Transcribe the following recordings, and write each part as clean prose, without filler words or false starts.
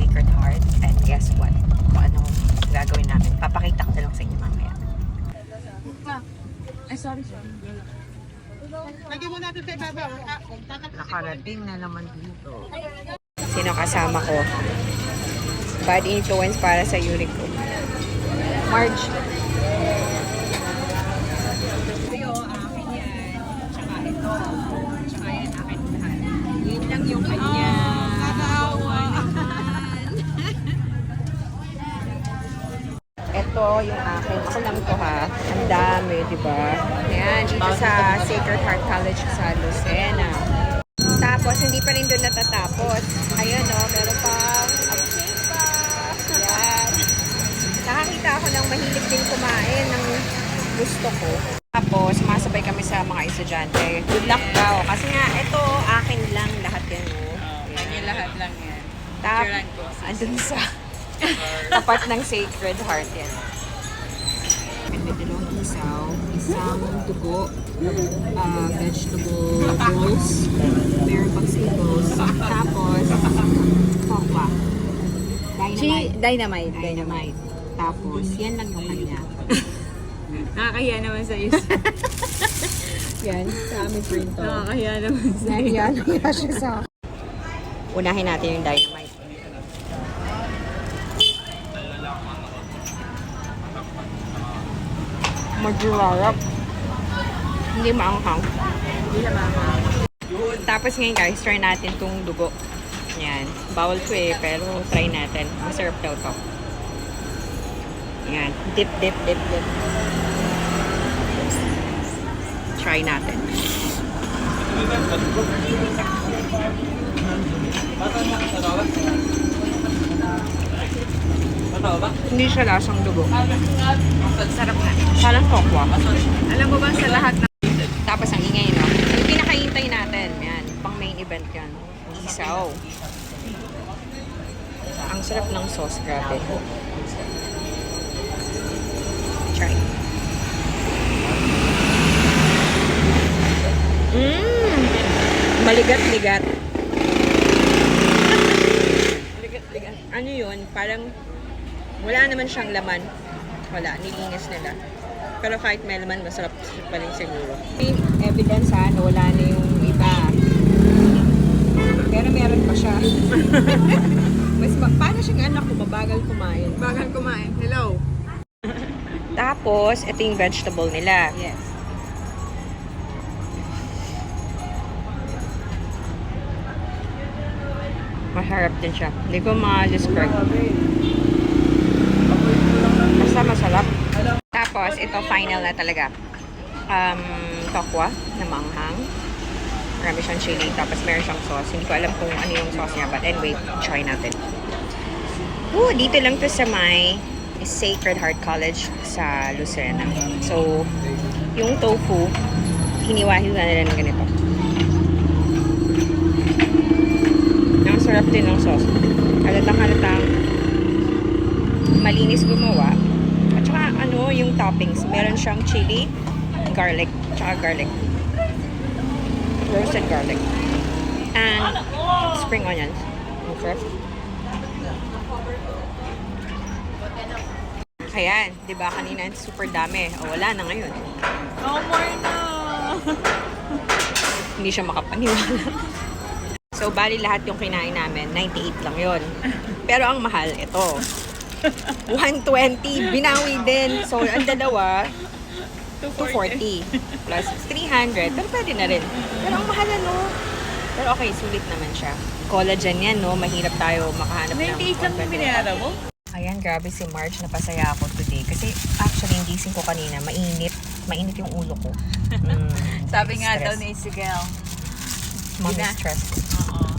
Sacred Heart. And guess what? Kung anong gagawin namin. Papakita ko na lang sa inyo mamaya. Ay, sorry. Lagyan mo natin sa ibabaw. Nakarating na naman dito. Sino kasama ko? Bad influence para sa uric ko. Marge. Ito, akin yan. Tsaka ito. Tsaka yan, akin lahat. Yun lang yung kanya. Ito yung akin. Ako lang to ha. Ang dami, di ba? Ayan, dito sa Sacred Heart College sa Lucena. Tapos, hindi pa rin doon natatapos. Ayan o, meron pang upshake pa. Ayan. Nakakita ako ng mahilig din kumain ng gusto ko. Tapos, sumasabay kami sa mga estudyante. Good luck daw. Kasi nga, ito, akin lang lahat yan o. Kanya lahat lang yan. Tapos, andun sa tapat ng Sacred Heart yan. May dalawang isaw, isang dugo, vegetable bowls, meron pang sables, tapos tokwa. Dynamite. Tapos, yan lang yung kanya. Nakakahiya naman sa iyo. Yan, sa amin printo. Nakakahiya naman sa iyo. Nahiya siya sa akin. Unahin natin yung dynamite. Magurarap. Hindi maanghang. Hindi na makakahiya. Tapos ngayon guys, try natin tong dugo. Yan. Bawal ko eh, pero try natin. Masarap daw to. Yan. Dip. Try natin. Hindi siya lasang dugo. Sarap nga. Parang tokwa. Alam mo ba sa lahat ng... Tapos ang ingay, no? Yung pinakahintay natin, yan. Pang main event yan. Isaw. Ang sarap ng sauce, grabe. Try. Maligat-ligat. Ligat-ligat. Ano yun? Parang wala naman siyang laman. Wala, nilinis nila. Pero kahit may laman, masarap pa rin siguro. May evidence ha, na wala na yung iba. Pero meron pa siya. Paano siyang anak ko, mabagal kumain. Bagal kumain. Hello. Tapos, ito yung vegetable nila. Yes. Masarap din siya. Hindi ko ma-describe. Basta masarap. Tapos, ito final na talaga. Tokwa na manghang. Marami siyang chili. Tapos, meron siyang sauce. Hindi ko alam kung ano yung sauce niya. But anyway, try natin. Dito lang to sa may Sacred Heart College sa Lucena. So, yung tofu, hiniwa-hiwa na lang ganito. Ang sarap din ng sauce. Halatang malinis gumawa. At saka ano, yung toppings. Meron siyang chili, garlic, tsaka garlic. Roasted garlic. And spring onions. Ang sarap. Ayan, di ba kanina super dami. O wala na ngayon. No more na. Hindi siya makapaniwala. So, bali lahat yung kinain namin, 98 lang yon. Pero ang mahal, ito. 120, binawi din. So, ang dalawa, 240. Plus 300. Pero pwede na rin. Pero ang mahal ano. Pero okay, sulit naman siya. Collagen yan, no? Mahirap tayo makahanap ng... 98 lang yung binayara mo? Ayan, grabe si Marge. Napasaya ako today. Kasi actually, yung gising ko kanina, mainit. Mainit yung ulo ko. Sabi nga daw Stress. ni Isigel. Mommy Di na? stress. Oo.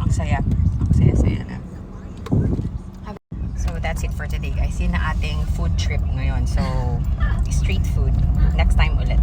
Ang saya. Ang saya-saya na. So, that's it for today, guys. Yun na ating food trip ngayon. So, street food. Next time ulit.